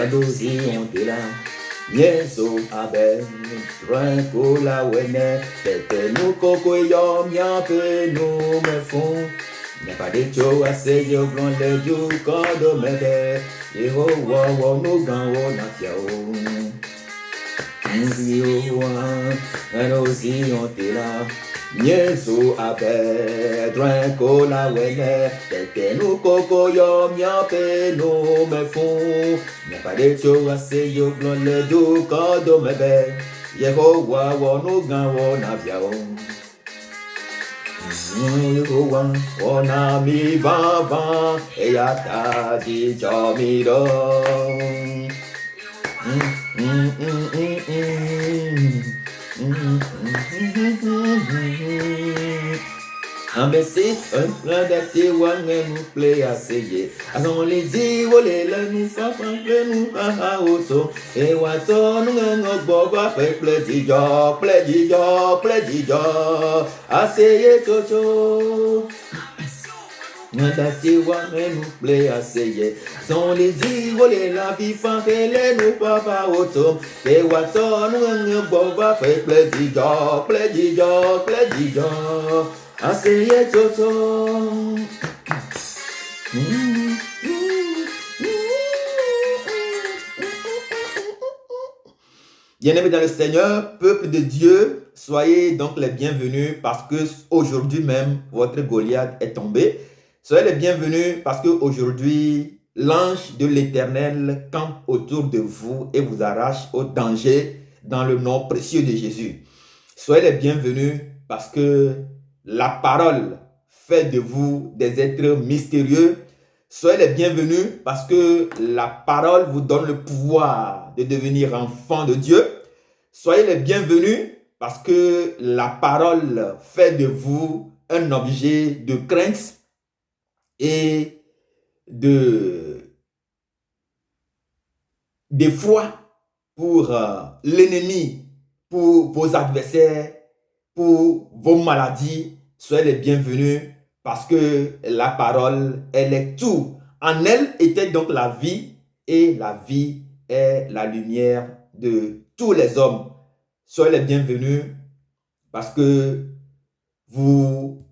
Yadozi ontela, Yeso abe, Tranco la wene, Tete nou koko yom yape nou me fon. N'y a pas de cho assez yo blonde yo kondo mede, Yeho wa wa no gan wo na fiao. Nzio wa, Yadozi ontela, Yeso abe, Tranco la wene, Tete nou koko yom yape nou me fon. N'y a pas de cho assez yo blonde yo kondo mede, Yeho wa wa no gan wo na fiao. Yehowa, ona mi baba, eyata di chamiro. Ambesi, un desi wange nous plaît à seye. Azon les di wole le nous fa nous fa auto. E wato nous ngo boba pe pledijo. Aseye chocho. Un desi wange nous plaît à seye. Azon les di wole la vie fa le nous fa auto. E wato nous ngo boba pe pledijo. Aseye toto. Bien-aimés dans le Seigneur, peuple de Dieu, soyez donc les bienvenus parce que aujourd'hui même, votre Goliath est tombé. Soyez les bienvenus parce que aujourd'hui, l'ange de l'Éternel campe autour de vous et vous arrache au danger dans le nom précieux de Jésus. Soyez les bienvenus parce que la parole fait de vous des êtres mystérieux. Soyez les bienvenus parce que la parole vous donne le pouvoir de devenir enfant de Dieu. Soyez les bienvenus parce que la parole fait de vous un objet de crainte et d'effroi pour l'ennemi, pour vos adversaires, pour vos maladies. Soyez les bienvenus parce que la parole, elle est tout. En elle était donc la vie et la vie est la lumière de tous les hommes. Soyez les bienvenus parce que vous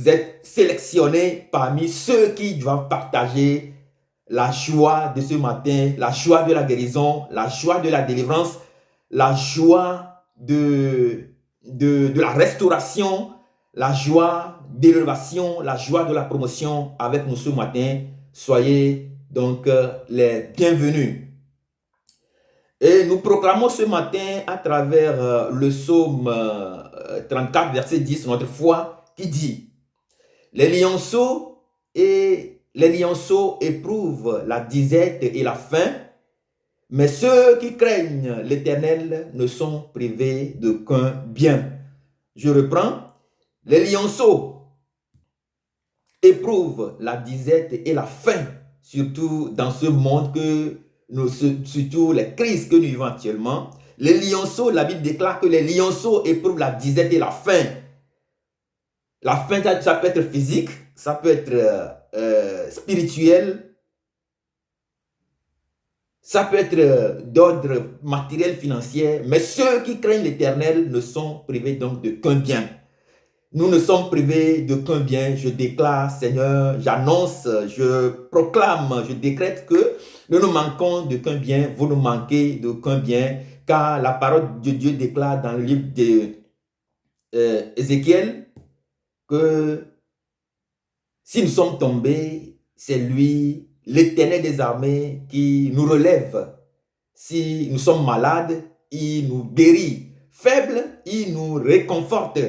êtes sélectionnés parmi ceux qui doivent partager la joie de ce matin, la joie de la guérison, la joie de la délivrance, la joie de la restauration, la joie d'élévation, la joie de la promotion avec nous ce matin. Soyez donc les bienvenus. Et nous proclamons ce matin à travers le psaume 34, verset 10, notre foi, qui dit: les lionceaux éprouvent la disette et la faim, mais ceux qui craignent l'Éternel ne sont privés d'aucun bien. Je reprends. Les lionceaux éprouvent la disette et la faim, surtout dans ce monde surtout les crises que nous vivons actuellement. Les lionceaux, la Bible déclare que les lionceaux éprouvent la disette et la faim. La faim, ça peut être physique, ça peut être spirituel, ça peut être d'ordre matériel, financier, mais ceux qui craignent l'Éternel ne sont privés donc d'aucun bien. Nous ne sommes privés d'aucun bien. Je déclare, Seigneur, j'annonce, je proclame, je décrète que nous ne manquons d'aucun bien, vous ne manquez d'aucun bien, car la parole de Dieu déclare dans le livre d'Ézéchiel que si nous sommes tombés, c'est lui, l'Éternel des armées, qui nous relève. Si nous sommes malades, il nous guérit. Faibles, il nous réconforte.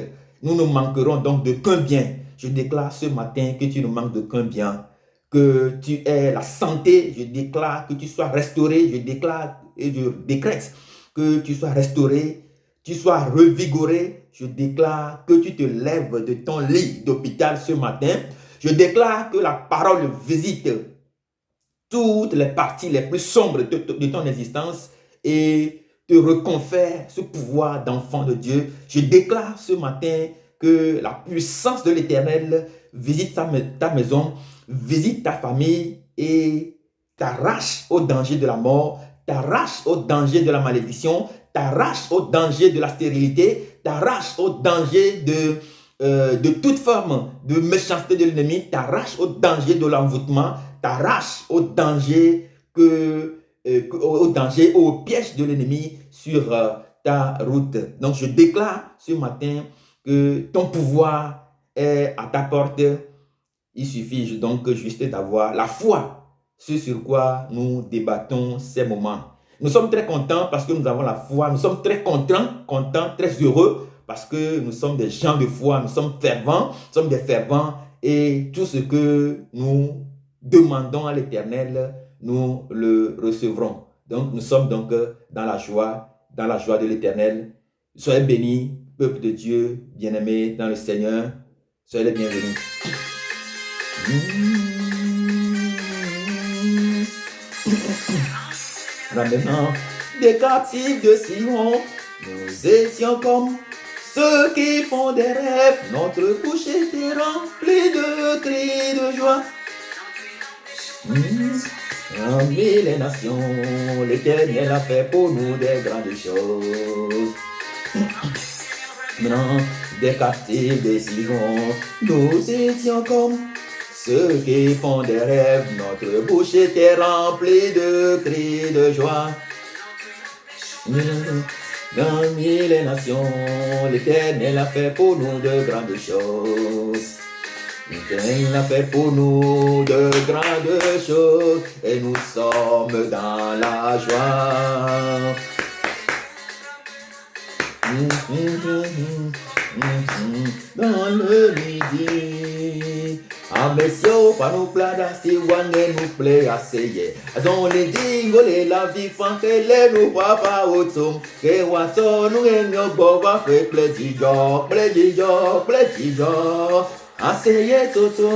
Nous ne manquerons donc d'aucun bien. Je déclare ce matin que tu ne manques d'aucun bien, que tu aies la santé. Je déclare que tu sois restauré. Je déclare et je décrète que tu sois restauré, tu sois revigoré. Je déclare que tu te lèves de ton lit d'hôpital ce matin. Je déclare que la parole visite toutes les parties les plus sombres de ton existence et te reconfère ce pouvoir d'enfant de Dieu. Je déclare ce matin que la puissance de l'Éternel visite ta maison, visite ta famille et t'arrache au danger de la mort, t'arrache au danger de la malédiction, t'arrache au danger de la stérilité, t'arrache au danger de toute forme de méchanceté de l'ennemi, t'arrache au danger de l'envoûtement, t'arrache au danger au danger, au piège de l'ennemi sur ta route. Donc je déclare ce matin que ton pouvoir est à ta porte. Il suffit donc juste d'avoir la foi, ce sur quoi nous débattons ces moments. Nous sommes très contents parce que nous avons la foi. Nous sommes très contents, très heureux parce que nous sommes des gens de foi. Nous sommes fervents, nous sommes des fervents et tout ce que nous demandons à l'Éternel, nous le recevrons. Donc nous sommes donc dans la joie de l'Éternel. Soyez bénis, peuple de Dieu, bien-aimés dans le Seigneur. Soyez les bienvenus. Ramenant des captifs de Sion, nous étions comme ceux qui font des rêves. Notre bouche était remplie de cris de joie. Parmi les nations, l'Éternel a fait pour nous des grandes choses. Maintenant, des captifs de Sion, nous étions comme ceux qui font des rêves. Notre bouche était remplie de cris de joie. Parmi les nations, l'Éternel a fait pour nous de grandes choses. L'Éternel a fait pour nous de grandes choses et nous sommes dans la joie. Dans le midi, a messieurs, pas nous plada si wane nous plaît assez. Azon les dingo les la vie fan que les nous papa autom que wato nous enyo bova fe plejijo assez toto.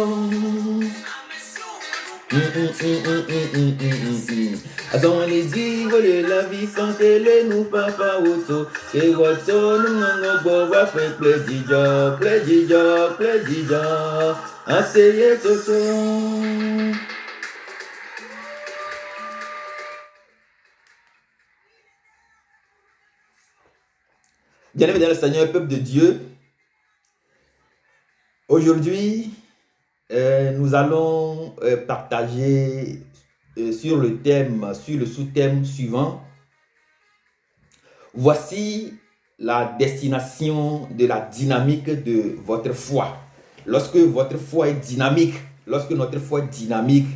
Azon les dingo les la vie fan que les nous papa auto que wato nous enyo bova fe plejijo assez toto. Bien-aimés dans le Seigneur, peuple de Dieu, aujourd'hui, nous allons partager sur le sous-thème suivant. Voici la destination de la dynamique de votre foi. Lorsque votre foi est dynamique, lorsque notre foi est dynamique,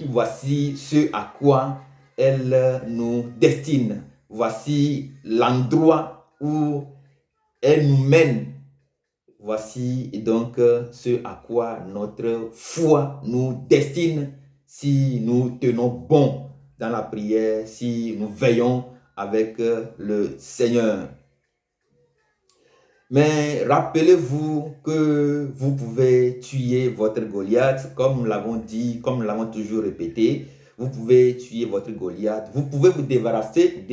voici ce à quoi elle nous destine. Voici l'endroit où elle nous mène. Voici donc ce à quoi notre foi nous destine si nous tenons bon dans la prière, si nous veillons avec le Seigneur. Mais rappelez-vous que vous pouvez tuer votre Goliath, comme nous l'avons dit, comme nous l'avons toujours répété. Vous pouvez tuer votre Goliath. Vous pouvez vous débarrasser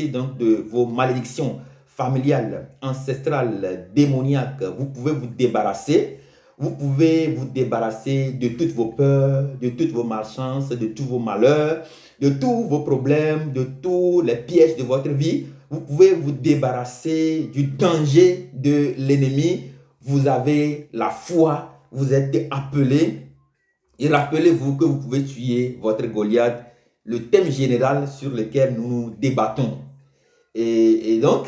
donc de vos malédictions familiales, ancestrales, démoniaques. Vous pouvez vous débarrasser. Vous pouvez vous débarrasser de toutes vos peurs, de toutes vos malchances, de tous vos malheurs, de tous vos problèmes, de tous les pièges de votre vie. Vous pouvez vous débarrasser du danger de l'ennemi. Vous avez la foi, vous êtes appelés. Et rappelez-vous que vous pouvez tuer votre Goliath, le thème général sur lequel nous débattons. Et donc,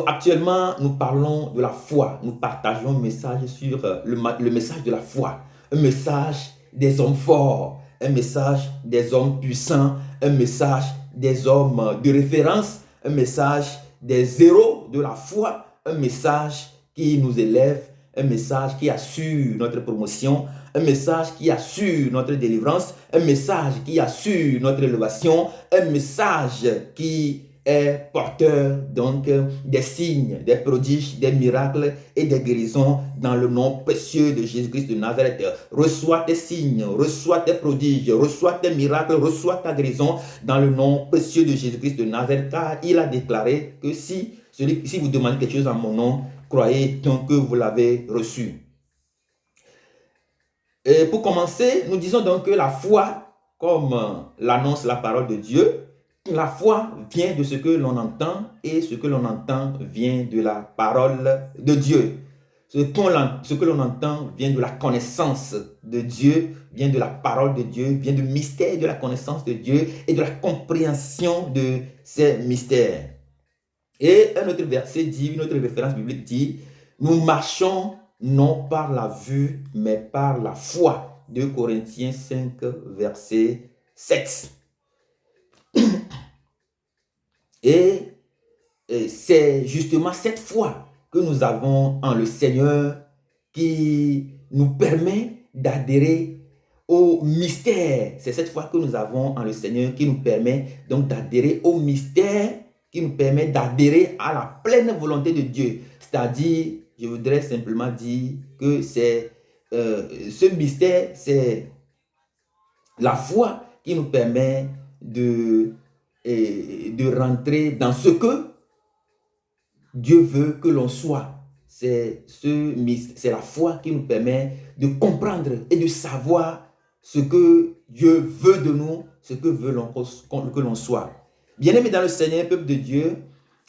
actuellement, nous parlons de la foi. Nous partageons un message sur le message de la foi. Un message des hommes forts, un message des hommes puissants, un message des hommes de référence, un message des héros de la foi, un message qui nous élève, un message qui assure notre promotion, un message qui assure notre délivrance, un message qui assure notre élévation, un message qui est porteur donc des signes, des prodiges, des miracles et des guérisons dans le nom précieux de Jésus-Christ de Nazareth. Reçois tes signes, reçois tes prodiges, reçois tes miracles, reçois ta guérison dans le nom précieux de Jésus-Christ de Nazareth, car il a déclaré que si vous demandez quelque chose en mon nom, croyez donc que vous l'avez reçu. Et pour commencer, nous disons donc que la foi comme l'annonce la parole de Dieu, la foi vient de ce que l'on entend et ce que l'on entend vient de la parole de Dieu. Ce que l'on entend vient de la connaissance de Dieu, vient de la parole de Dieu, vient du mystère de la connaissance de Dieu et de la compréhension de ces mystères. Et un autre verset dit, une autre référence biblique dit, nous marchons non par la vue, mais par la foi. 2 Corinthiens 5, verset 7. Et c'est justement cette foi que nous avons en le Seigneur qui nous permet d'adhérer au mystère. C'est cette foi que nous avons en le Seigneur qui nous permet donc d'adhérer au mystère, qui nous permet d'adhérer à la pleine volonté de Dieu. C'est-à-dire, je voudrais simplement dire que c'est ce mystère, c'est la foi qui nous permet de rentrer dans ce que Dieu veut que l'on soit. C'est la foi qui nous permet de comprendre et de savoir ce que Dieu veut de nous, ce que veut que l'on soit. Bien-aimés dans le Seigneur, peuple de Dieu,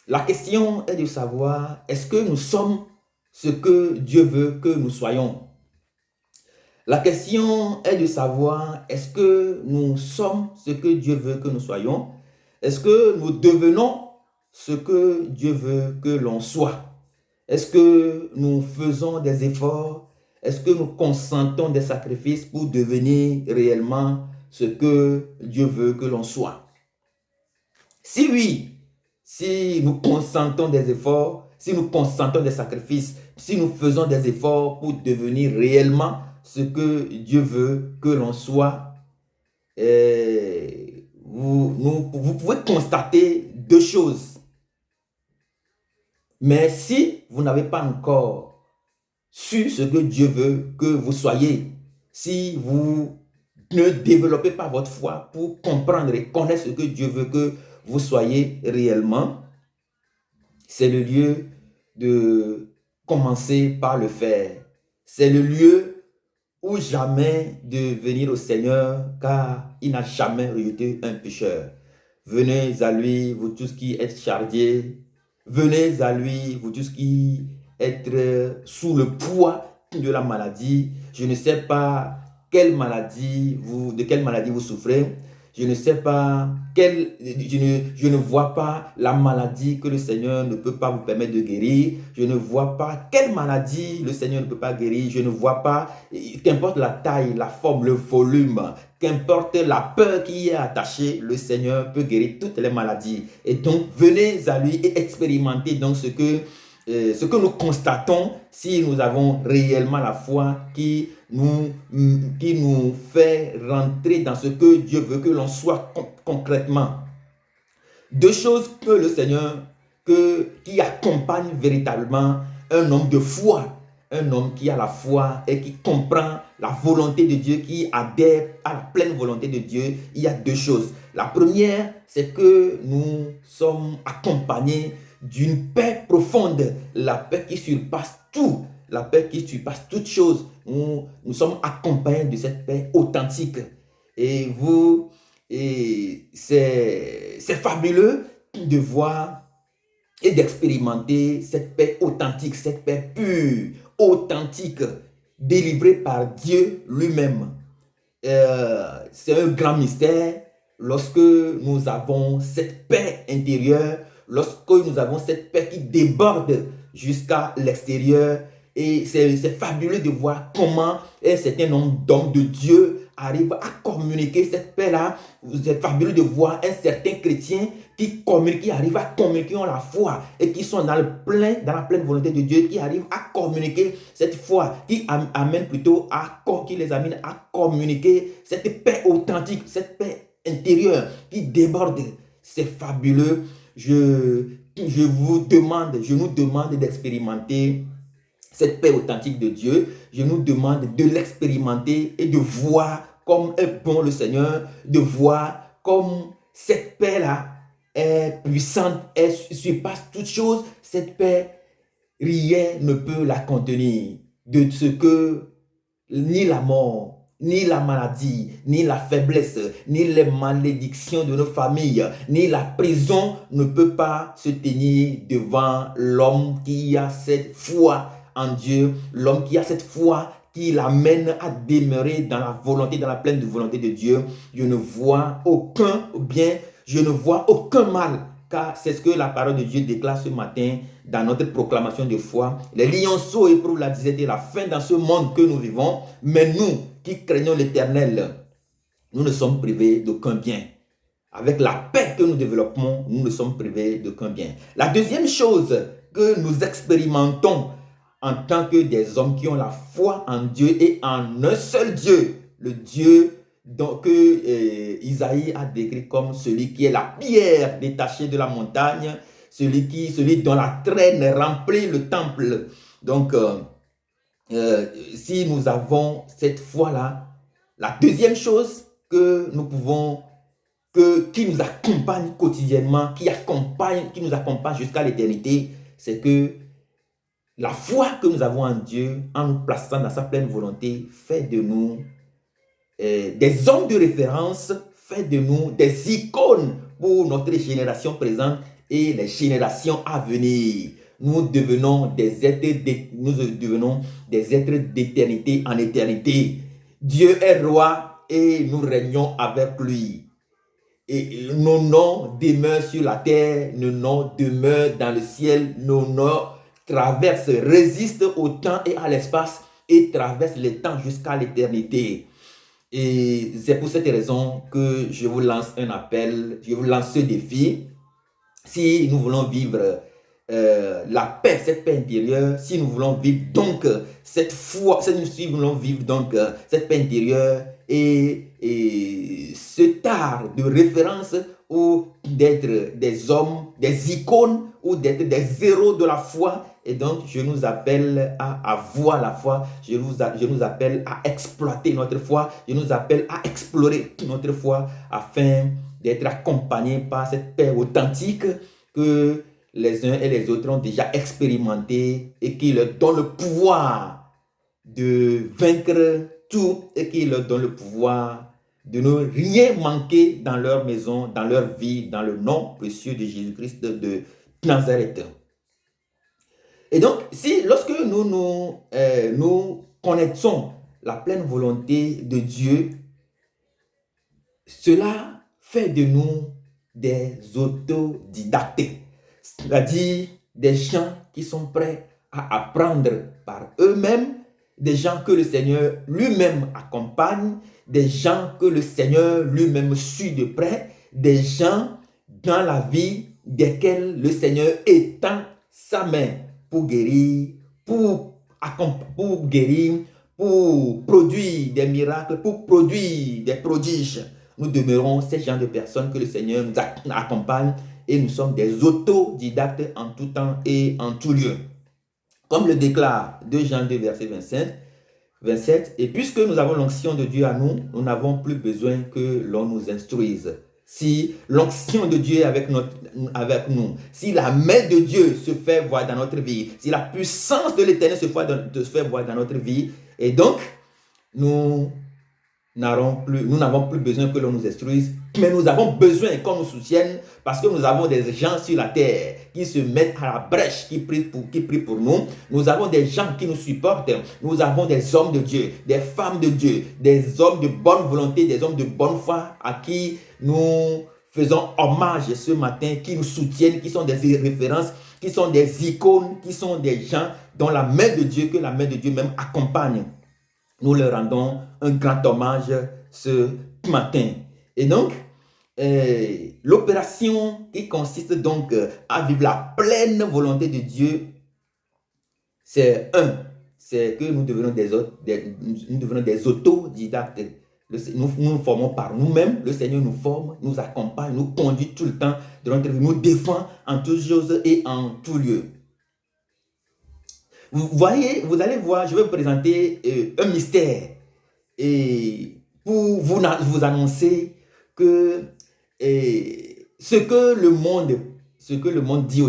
la question est de savoir, est-ce que nous sommes ce que Dieu veut que nous soyons? La question est de savoir, est-ce que nous sommes ce que Dieu veut que nous soyons? Est-ce que nous devenons ce que Dieu veut que l'on soit? Est-ce que nous faisons des efforts? Est-ce que nous consentons des sacrifices pour devenir réellement ce que Dieu veut que l'on soit? Si oui, si nous consentons des efforts, si nous consentons des sacrifices, si nous faisons des efforts pour devenir réellement ce que Dieu veut que l'on soit, vous pouvez constater deux choses. Mais si vous n'avez pas encore su ce que Dieu veut que vous soyez, si vous ne développez pas votre foi pour comprendre et connaître ce que Dieu veut que vous soyez réellement, c'est le lieu de commencer par le faire. C'est le lieu ou jamais de venir au Seigneur, car il n'a jamais rejeté un pécheur. Venez à lui, vous tous qui êtes chargés. Venez à lui, vous tous qui êtes sous le poids de la maladie. Je ne sais pas de quelle maladie vous souffrez. Je ne sais pas, je ne vois pas la maladie que le Seigneur ne peut pas vous permettre de guérir. Je ne vois pas quelle maladie le Seigneur ne peut pas guérir. Je ne vois pas, qu'importe la taille, la forme, le volume, qu'importe la peur qui est attachée, le Seigneur peut guérir toutes les maladies. Et donc, venez à lui et expérimentez donc ce que nous constatons si nous avons réellement la foi qui nous fait rentrer dans ce que Dieu veut que l'on soit concrètement. Deux choses que le Seigneur, qui accompagne véritablement un homme de foi, un homme qui a la foi et qui comprend la volonté de Dieu, qui adhère à la pleine volonté de Dieu. Il y a deux choses. La première, c'est que nous sommes accompagnés d'une paix profonde, la paix qui surpasse tout, la paix qui surpasse toute chose. Nous sommes accompagnés de cette paix authentique. Et c'est fabuleux de voir et d'expérimenter cette paix authentique, cette paix pure, authentique, délivrée par Dieu lui-même. C'est un grand mystère lorsque nous avons cette paix intérieure, lorsque nous avons cette paix qui déborde jusqu'à l'extérieur. Et c'est fabuleux de voir comment un certain nombre d'hommes de Dieu arrivent à communiquer cette paix-là. C'est fabuleux de voir un certain chrétien qui arrive à communiquer en la foi et qui sont dans la pleine volonté de Dieu, qui arrivent à communiquer cette foi, qui les amène à communiquer cette paix authentique, cette paix intérieure qui déborde. C'est fabuleux. Je nous demande d'expérimenter cette paix authentique de Dieu. Je nous demande de l'expérimenter et de voir comme est bon le Seigneur, de voir comme cette paix-là est puissante, elle surpasse toute chose. Cette paix, rien ne peut la contenir. De ce que ni la mort, ni la maladie, ni la faiblesse, ni les malédictions de nos familles, ni la prison ne peut pas se tenir devant l'homme qui a cette foi en Dieu, l'homme qui a cette foi qui l'amène à demeurer dans la volonté, dans la pleine volonté de Dieu. Je ne vois aucun bien, je ne vois aucun mal, car c'est ce que la parole de Dieu déclare ce matin dans notre proclamation de foi. Les lionceaux éprouvent la disette et la faim dans ce monde que nous vivons, mais nous qui craignons l'Éternel, nous ne sommes privés d'aucun bien. Avec la paix que nous développons, nous ne sommes privés d'aucun bien. La deuxième chose que nous expérimentons en tant que des hommes qui ont la foi en Dieu et en un seul Dieu, le Dieu que Isaïe a décrit comme celui qui est la pierre détachée de la montagne, celui dont la traîne remplit le temple. Donc, si nous avons cette foi-là, la deuxième chose que nous pouvons, qui nous accompagne quotidiennement, qui nous accompagne jusqu'à l'éternité, c'est que la foi que nous avons en Dieu, en nous plaçant dans sa pleine volonté, fait de nous des hommes de référence, fait de nous des icônes pour notre génération présente et les générations à venir. Nous devenons des êtres d'éternité en éternité. Dieu est roi et nous régnons avec lui. Et nos noms demeurent sur la terre, nos noms demeurent dans le ciel, nos noms traversent, résistent au temps et à l'espace et traversent le temps jusqu'à l'éternité. Et c'est pour cette raison que je vous lance un appel, je vous lance ce défi. Si nous voulons vivre la paix, cette paix intérieure, si nous voulons vivre donc cette foi, si nous voulons vivre donc cette paix intérieure et cet art de référence ou d'être des hommes, des icônes ou d'être des héros de la foi. Et donc, je nous appelle à avoir la foi, je nous appelle à exploiter notre foi, je nous appelle à explorer notre foi afin d'être accompagnés par cette paix authentique que les uns et les autres ont déjà expérimenté et qui leur donne le pouvoir de vaincre tout et qui leur donne le pouvoir de ne rien manquer dans leur maison, dans leur vie, dans le nom précieux de Jésus-Christ de Nazareth. Et donc, lorsque nous connaissons la pleine volonté de Dieu, cela fait de nous des autodidactes, c'est-à-dire des gens qui sont prêts à apprendre par eux-mêmes, des gens que le Seigneur lui-même accompagne, des gens que le Seigneur lui-même suit de près, des gens dans la vie desquels le Seigneur étend sa main pour guérir, pour produire des miracles, pour produire des prodiges. Nous demeurons ces gens de personnes que le Seigneur nous accompagne et nous sommes des autodidactes en tout temps et en tout lieu. Comme le déclare 2 Jean 2, verset 27, et puisque nous avons l'onction de Dieu à nous, nous n'avons plus besoin que l'on nous instruise. Si l'onction de Dieu est avec nous, si la main de Dieu se fait voir dans notre vie, si la puissance de l'Éternel se fait voir dans notre vie, et donc nous n'avons plus besoin que l'on nous instruise, mais nous avons besoin qu'on nous soutienne parce que nous avons des gens sur la terre qui se mettent à la brèche, qui prient pour nous. Nous avons des gens qui nous supportent. Nous avons des hommes de Dieu, des femmes de Dieu, des hommes de bonne volonté, des hommes de bonne foi à qui nous faisons hommage ce matin, qui nous soutiennent, qui sont des références, qui sont des icônes, qui sont des gens dont la main de Dieu, que la main de Dieu même accompagne. Nous leur rendons un grand hommage ce matin. Et donc, l'opération qui consiste donc à vivre la pleine volonté de Dieu, c'est que nous devenons des autodidactes. Nous nous formons par nous-mêmes, le Seigneur nous forme, nous accompagne, nous conduit tout le temps de notre vie, nous défend en toutes choses et en tout lieu. Vous allez voir, je vais vous présenter un mystère et pour vous annoncer que ce que le monde dit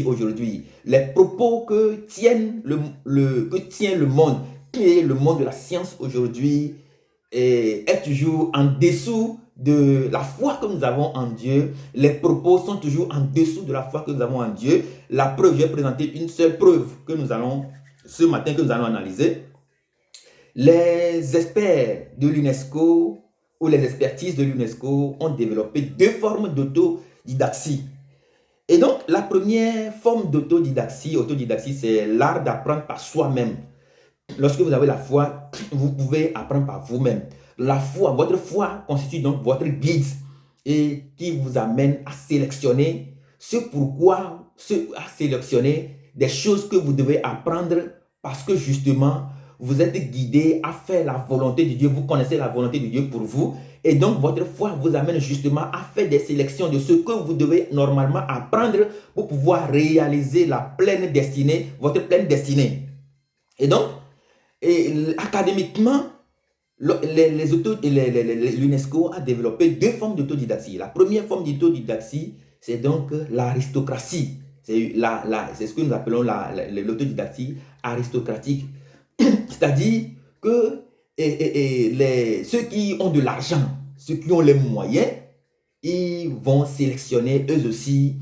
aujourd'hui, les propos que tient le monde, Et le monde de la science aujourd'hui est toujours en dessous de la foi que nous avons en Dieu. Les propos sont toujours en dessous de la foi que nous avons en Dieu. La preuve, je vais présenter une seule preuve que nous allons, ce matin, que nous allons analyser. Les experts de l'UNESCO ou les expertises de l'UNESCO ont développé deux formes d'autodidaxie. Et donc, la première forme d'autodidaxie, c'est l'art d'apprendre par soi-même. Lorsque vous avez la foi, vous pouvez apprendre par vous-même. La foi, votre foi constitue donc votre guide et qui vous amène à sélectionner à sélectionner des choses que vous devez apprendre parce que justement, vous êtes guidé à faire la volonté de Dieu. Vous connaissez la volonté de Dieu pour vous. Et donc, votre foi vous amène justement à faire des sélections de ce que vous devez normalement apprendre pour pouvoir réaliser la pleine destinée, votre pleine destinée. Et donc, académiquement, l'UNESCO a développé deux formes d'autodidaxie. La première forme d'autodidaxie, c'est donc l'aristocratie. C'est ce que nous appelons l'autodidaxie aristocratique. C'est-à-dire que ceux qui ont de l'argent, ceux qui ont les moyens, ils vont sélectionner eux aussi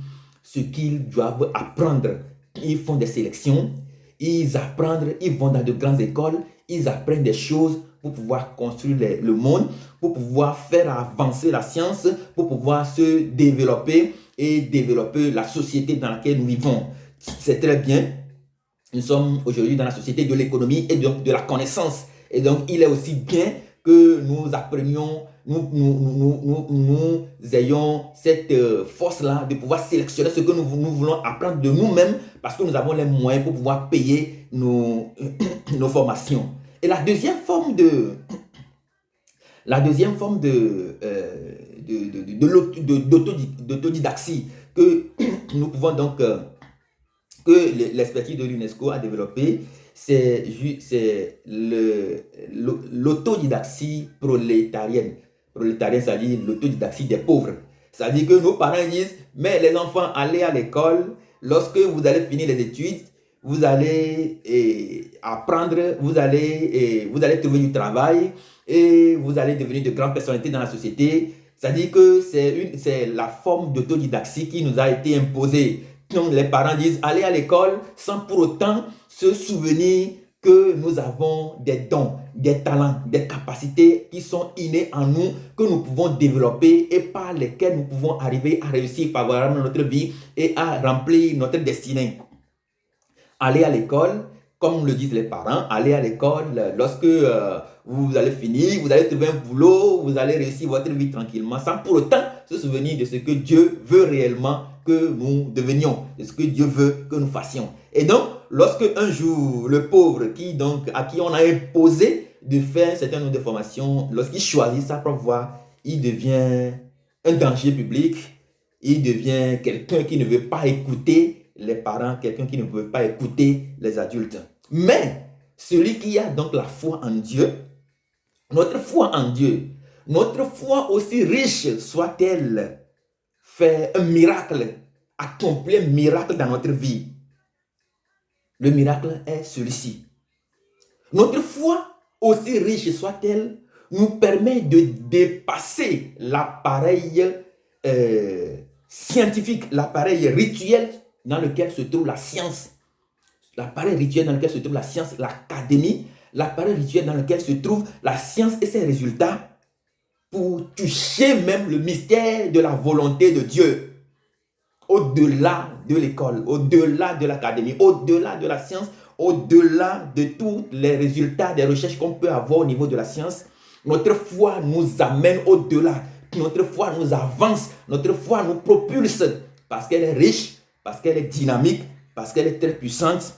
ce qu'ils doivent apprendre. Ils font des sélections, ils apprennent, ils vont dans de grandes écoles, ils apprennent des choses pour pouvoir construire le monde, pour pouvoir faire avancer la science, pour pouvoir se développer et développer la société dans laquelle nous vivons. C'est très bien. Nous sommes aujourd'hui dans la société de l'économie et donc de la connaissance. Et donc, il est aussi bien que nous apprenions, nous ayons cette force-là de pouvoir sélectionner ce que nous voulons apprendre de nous-mêmes parce que nous avons les moyens pour pouvoir payer nos formations. Et la deuxième forme d'autodidaxie que nous pouvons donc que l'expertise de l'UNESCO a développé, c'est l'autodidaxie prolétarienne. Prolétarienne, c'est-à-dire l'autodidaxie des pauvres. C'est-à-dire que nos parents disent, mais les enfants, allez à l'école, lorsque vous allez finir les études, vous allez apprendre, vous allez trouver du travail et vous allez devenir de grandes personnalités dans la société. C'est-à-dire que c'est la forme d'autodidaxie qui nous a été imposée. Donc les parents disent allez à l'école sans pour autant se souvenir que nous avons des dons, des talents, des capacités qui sont innées en nous, que nous pouvons développer et par lesquels nous pouvons arriver à réussir favorablement notre vie et à remplir notre destinée. Allez à l'école, comme le disent les parents, allez à l'école lorsque vous allez finir, vous allez trouver un boulot, vous allez réussir votre vie tranquillement, sans pour autant se souvenir de ce que Dieu veut réellement que nous devenions, de ce que Dieu veut que nous fassions. Et donc, lorsque un jour, le pauvre à qui on a imposé de faire un certain nombre de formations, lorsqu'il choisit sa propre voie, il devient un danger public, il devient quelqu'un qui ne veut pas écouter les parents, quelqu'un qui ne veut pas écouter les adultes. Mais celui qui a donc la foi en Dieu, notre foi en Dieu, notre foi aussi riche soit-elle, fait un miracle, accomplit un miracle dans notre vie. Le miracle est celui-ci. Notre foi, aussi riche soit-elle, nous permet de dépasser l'appareil scientifique, l'appareil rituel dans lequel se trouve la science. L'appareil rituel dans lequel se trouve la science, l'académie, l'appareil rituel dans lequel se trouve la science et ses résultats pour toucher même le mystère de la volonté de Dieu. Au-delà de l'école, au-delà de l'académie, au-delà de la science, au-delà de tous les résultats des recherches qu'on peut avoir au niveau de la science, notre foi nous amène au-delà. Notre foi nous avance, notre foi nous propulse parce qu'elle est riche, parce qu'elle est dynamique, parce qu'elle est très puissante.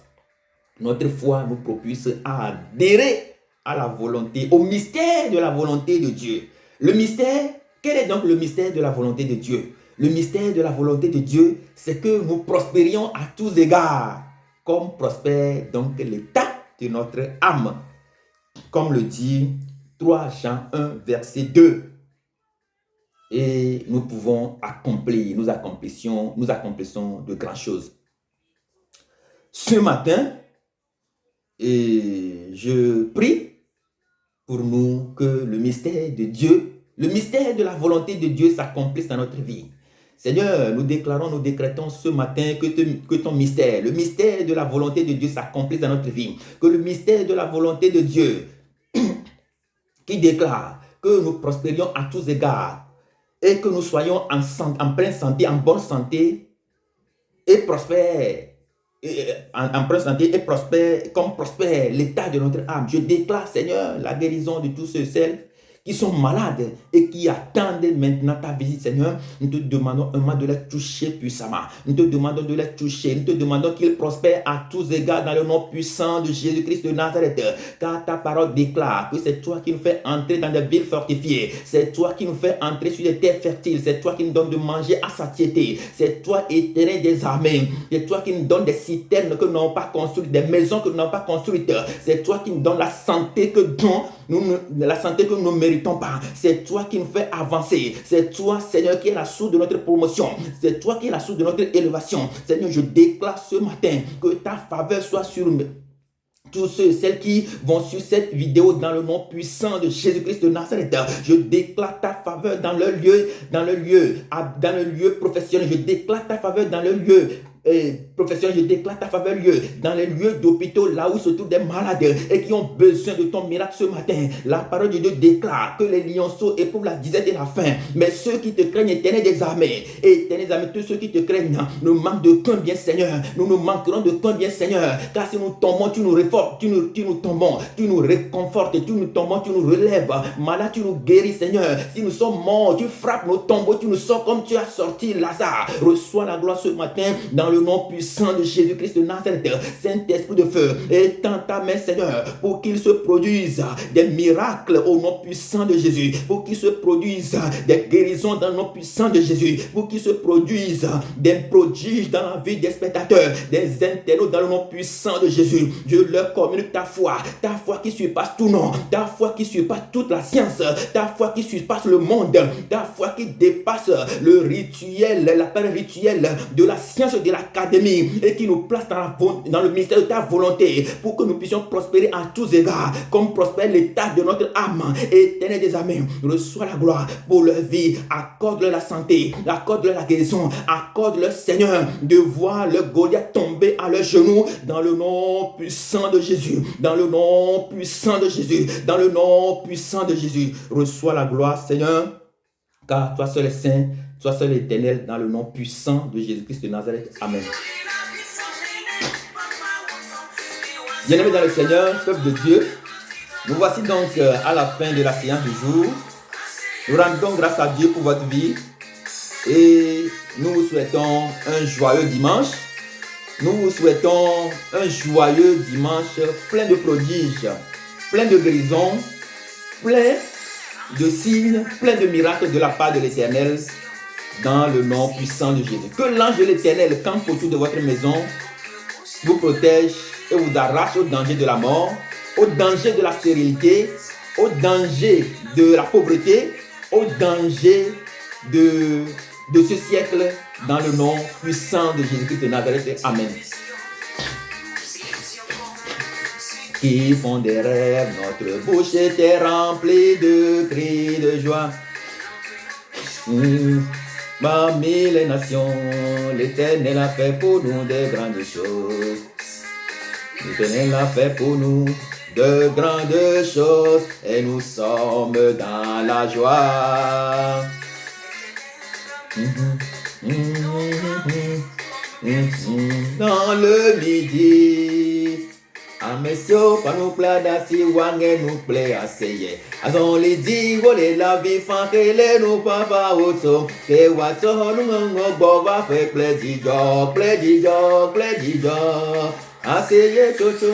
Notre foi nous propulse à adhérer à la volonté, au mystère de la volonté de Dieu. Le mystère, quel est donc le mystère de la volonté de Dieu? Le mystère de la volonté de Dieu, c'est que nous prospérions à tous égards, comme prospère donc l'état de notre âme. Comme le dit 3 Jean 1, verset 2. Et nous pouvons accomplir, nous accomplissons de grandes choses. Ce matin, Et je prie pour nous que le mystère de Dieu, le mystère de la volonté de Dieu s'accomplisse dans notre vie. Seigneur, nous déclarons, nous décrétons ce matin que ton mystère, le mystère de la volonté de Dieu s'accomplisse dans notre vie. Que le mystère de la volonté de Dieu qui déclare que nous prospérions à tous égards et que nous soyons en pleine santé, en bonne santé et prospères. En bonne santé et prospère, comme prospère l'état de notre âme. Je déclare, Seigneur, la guérison de tous ceux et celles qui sont malades et qui attendent maintenant ta visite, Seigneur. Nous te demandons un moment de les toucher puissamment. Nous te demandons de les toucher. Nous te demandons qu'ils prospèrent à tous égards dans le nom puissant de Jésus-Christ de Nazareth. Car ta parole déclare que c'est toi qui nous fais entrer dans des villes fortifiées. C'est toi qui nous fais entrer sur des terres fertiles. C'est toi qui nous donnes de manger à satiété. C'est toi, éternel des armées. C'est toi qui nous donnes des citernes que nous n'avons pas construites, des maisons que nous n'avons pas construites. C'est toi qui nous donnes la santé que nous méritons pas. C'est toi qui nous fais avancer. C'est toi, Seigneur, qui est la source de notre promotion. C'est toi qui es la source de notre élévation. Seigneur, je déclare ce matin que ta faveur soit sur tous ceux et celles qui vont sur cette vidéo dans le nom puissant de Jésus-Christ de Nazareth. Je déclare ta faveur dans le lieu professionnel. Je déclare ta faveur dans le lieu professionnel. Je déclare ta faveur dans les lieux d'hôpitaux, là où se trouvent des malades et qui ont besoin de ton miracle ce matin. La parole de Dieu déclare que les lionceaux éprouvent la disette et la faim, mais ceux qui te craignent, éternel des armées, tous ceux qui te craignent ne manquent de qu'un bien, Seigneur. Nous ne manquerons de qu'un bien, Seigneur, car si nous tombons, tu nous réformes, tu nous tombons, tu nous réconfortes, tu nous tombons, tu nous relèves. Malade, tu nous guéris, Seigneur. Si nous sommes morts, tu frappes nos tombeaux, tu nous sors comme tu as sorti Lazare. Reçois la gloire ce matin dans le nom puissant de Jésus-Christ de Nazareth. Saint-Esprit de feu, étends ta main, Seigneur, pour qu'il se produise des miracles au nom puissant de Jésus, pour qu'il se produise des guérisons dans le nom puissant de Jésus, pour qu'il se produise des prodiges dans la vie des spectateurs, des internautes dans le nom puissant de Jésus. Je leur communique ta foi qui surpasse tout nom, ta foi qui surpasse toute la science, ta foi qui surpasse le monde, ta foi qui dépasse le rituel, l'appel rituel de la science de l'académie et qui nous place dans le ministère de ta volonté pour que nous puissions prospérer à tous égards, comme prospère l'état de notre âme. Éternel des armées, reçois la gloire pour leur vie, accorde-leur la santé, accorde-leur la guérison, accorde-leur, Seigneur, de voir le Goliath tomber à leurs genoux dans le nom puissant de Jésus, dans le nom puissant de Jésus, dans le nom puissant de Jésus. Reçois la gloire, Seigneur, car toi seul est saint, toi seul est éternel, dans le nom puissant de Jésus-Christ de Nazareth. Amen. Bien-aimés dans le Seigneur, peuple de Dieu, nous voici donc à la fin de la séance du jour. Nous rendons grâce à Dieu pour votre vie et nous vous souhaitons un joyeux dimanche. Nous vous souhaitons un joyeux dimanche plein de prodiges, plein de guérisons, plein de signes, plein de miracles de la part de l'Éternel dans le nom puissant de Jésus. Que l'ange de l'Éternel campe autour de votre maison, vous protège et vous arrache au danger de la mort, au danger de la stérilité, au danger de la pauvreté, au danger de ce siècle, dans le nom puissant de Jésus-Christ de Nazareth. Amen. Qui font des rêves, notre bouche était remplie de cris de joie. Parmi les nations, l'Éternel a fait pour nous de grandes choses. L'Éternel a fait pour nous de grandes choses et nous sommes dans la joie. Dans le midi, à messieurs, pas nous plaît d'assis, wangue nous plaît assez. Azon les dit, volez la vie, fan que les nous papa auto. Que wato, nous n'en bova, fait plaisir, plaisir. Asseyez, chocho.